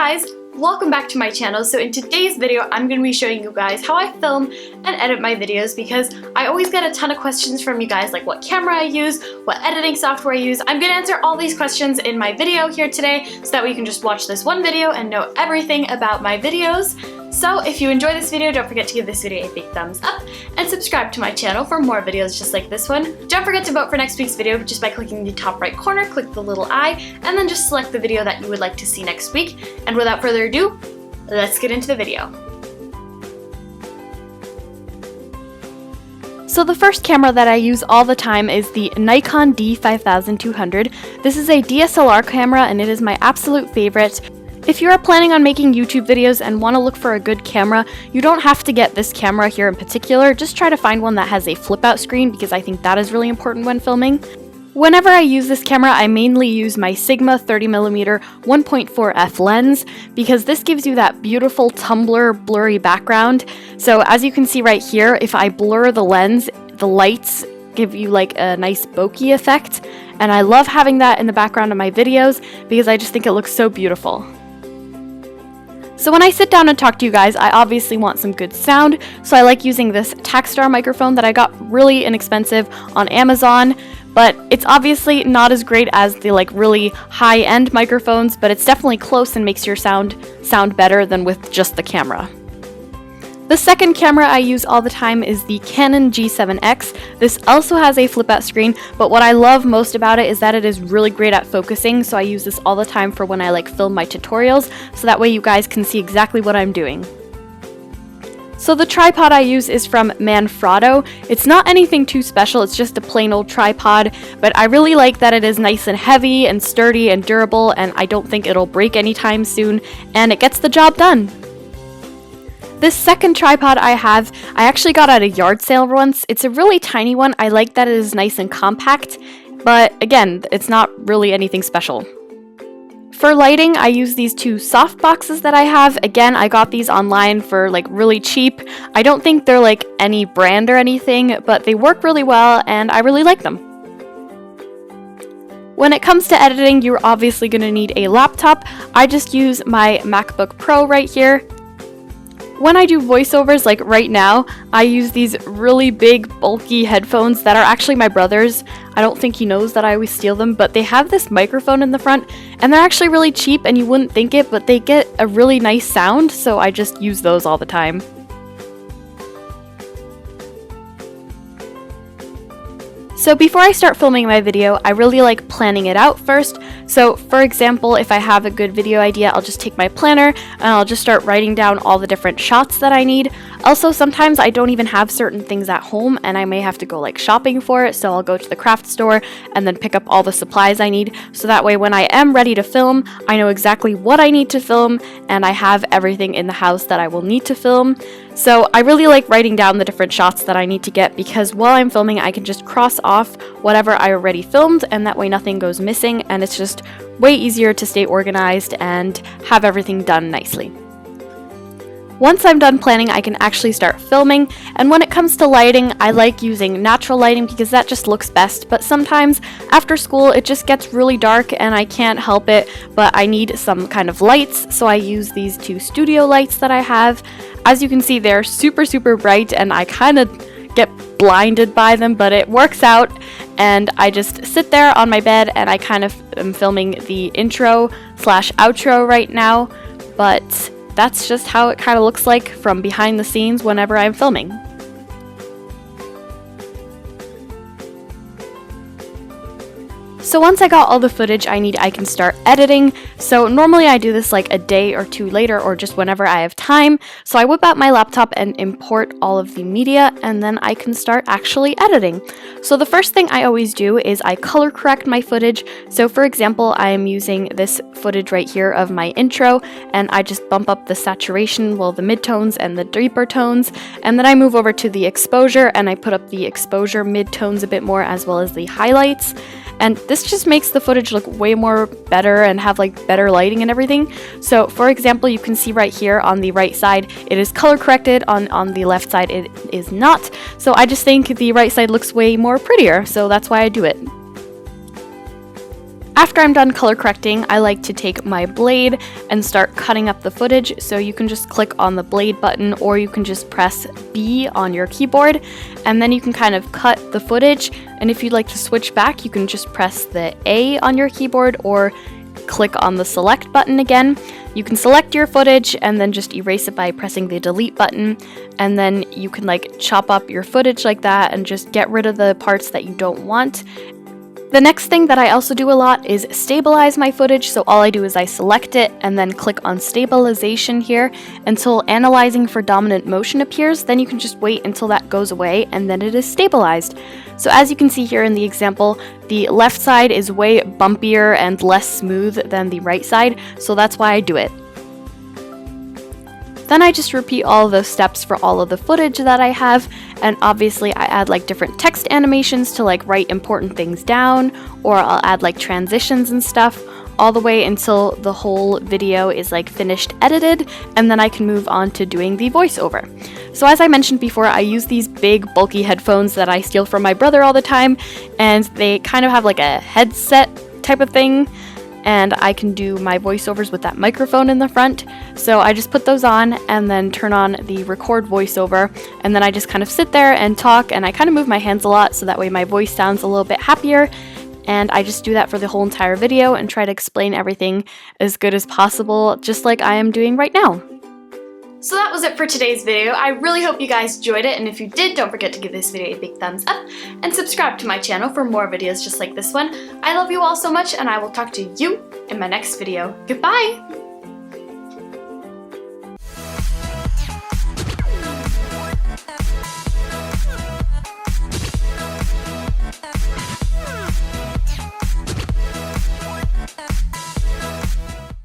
guys, welcome back to my channel. So in today's video, I'm going to be showing you guys how I film and edit my videos because I always get a ton of questions from you guys like what camera I use, what editing software I use. I'm going to answer all these questions in my video here today so that way you can just watch this one video and know everything about my videos. So if you enjoy this video, don't forget to give this video a big thumbs up and subscribe to my channel for more videos just like this one. Don't forget to vote for next week's video just by clicking the top right corner, click the little I, and then just select the video that you would like to see next week. And without further ado, let's get into the video. So the first camera that I use all the time is the Nikon D5200. This is a DSLR camera and it is my absolute favorite. If you are planning on making YouTube videos and want to look for a good camera, you don't have to get this camera here in particular. Just try to find one that has a flip out screen because I think that is really important when filming. Whenever I use this camera, I mainly use my Sigma 30mm 1.4f lens because this gives you that beautiful tumbler blurry background. So as you can see right here, if I blur the lens, the lights give you like a nice bokeh effect. And I love having that in the background of my videos because I just think it looks so beautiful. So when I sit down and talk to you guys, I obviously want some good sound, so I like using this Takstar microphone that I got really inexpensive on Amazon, but it's obviously not as great as the like really high-end microphones, but it's definitely close and makes your sound better than with just the camera. The second camera I use all the time is the Canon G7X. This also has a flip-out screen, but what I love most about it is that it is really great at focusing, so I use this all the time for when I like film my tutorials, so that way you guys can see exactly what I'm doing. So the tripod I use is from Manfrotto. It's not anything too special, it's just a plain old tripod, but I really like that it is nice and heavy and sturdy and durable, and I don't think it'll break anytime soon, and it gets the job done. This second tripod I have, I actually got at a yard sale once. It's a really tiny one. I like that it is nice and compact, but again, it's not really anything special. For lighting, I use these two soft boxes that I have. Again, I got these online for like really cheap. I don't think they're like any brand or anything, but they work really well and I really like them. When it comes to editing, you're obviously going to need a laptop. I just use my MacBook Pro right here. When I do voiceovers like right now, I use these really big bulky headphones that are actually my brother's. I don't think he knows that I always steal them, but they have this microphone in the front and they're actually really cheap and you wouldn't think it, but they get a really nice sound, so I just use those all the time. So before I start filming my video, I really like planning it out first. So for example, if I have a good video idea, I'll just take my planner and I'll just start writing down all the different shots that I need. Also, sometimes I don't even have certain things at home and I may have to go like shopping for it, so I'll go to the craft store and then pick up all the supplies I need. So that way when I am ready to film, I know exactly what I need to film and I have everything in the house that I will need to film. So I really like writing down the different shots that I need to get because while I'm filming, I can just cross off whatever I already filmed and that way nothing goes missing and it's just way easier to stay organized and have everything done nicely. Once I'm done planning, I can actually start filming, and when it comes to lighting, I like using natural lighting because that just looks best, but sometimes after school it just gets really dark and I can't help it, but I need some kind of lights, so I use these two studio lights that I have. As you can see, they're super bright and I kind of get blinded by them, but it works out, and I just sit there on my bed and I kind of am filming the intro slash outro right now, but that's just how it kind of looks like from behind the scenes whenever I'm filming. So once I got all the footage I need, I can start editing. So normally I do this like a day or two later or just whenever I have time. So I whip out my laptop and import all of the media and then I can start actually editing. So the first thing I always do is I color correct my footage. So for example, I am using this footage right here of my intro and I just bump up the saturation, well the midtones and the deeper tones, and then I move over to the exposure and I put up the exposure midtones a bit more as well as the highlights. And this just makes the footage look way more better and have like better lighting and everything. So for example, you can see right here on the right side, it is color corrected, on the left side it is not. So I just think the right side looks way more prettier, so that's why I do it. After I'm done color correcting, I like to take my blade and start cutting up the footage. So you can just click on the blade button, or you can just press B on your keyboard, and then you can kind of cut the footage. And if you'd like to switch back, you can just press the A on your keyboard or click on the select button again. You can select your footage and then just erase it by pressing the delete button, and then you can like chop up your footage like that and just get rid of the parts that you don't want. The next thing that I also do a lot is stabilize my footage. So all I do is I select it and then click on stabilization here until analyzing for dominant motion appears. Then you can just wait until that goes away and then it is stabilized. So as you can see here in the example, the left side is way bumpier and less smooth than the right side, so that's why I do it. Then I just repeat all of those steps for all of the footage that I have, and obviously I add like different text animations to like write important things down, or I'll add like transitions and stuff, all the way until the whole video is like finished edited, and then I can move on to doing the voiceover. So as I mentioned before, I use these big bulky headphones that I steal from my brother all the time, and they kind of have like a headset type of thing, and I can do my voiceovers with that microphone in the front. So I just put those on and then turn on the record voiceover, and then I just kind of sit there and talk, and I kind of move my hands a lot so that way my voice sounds a little bit happier. And I just do that for the whole entire video and try to explain everything as good as possible, just like I am doing right now. So that was it for today's video. I really hope you guys enjoyed it, and if you did, don't forget to give this video a big thumbs up and subscribe to my channel for more videos just like this one. I love you all so much, and I will talk to you in my next video. Goodbye!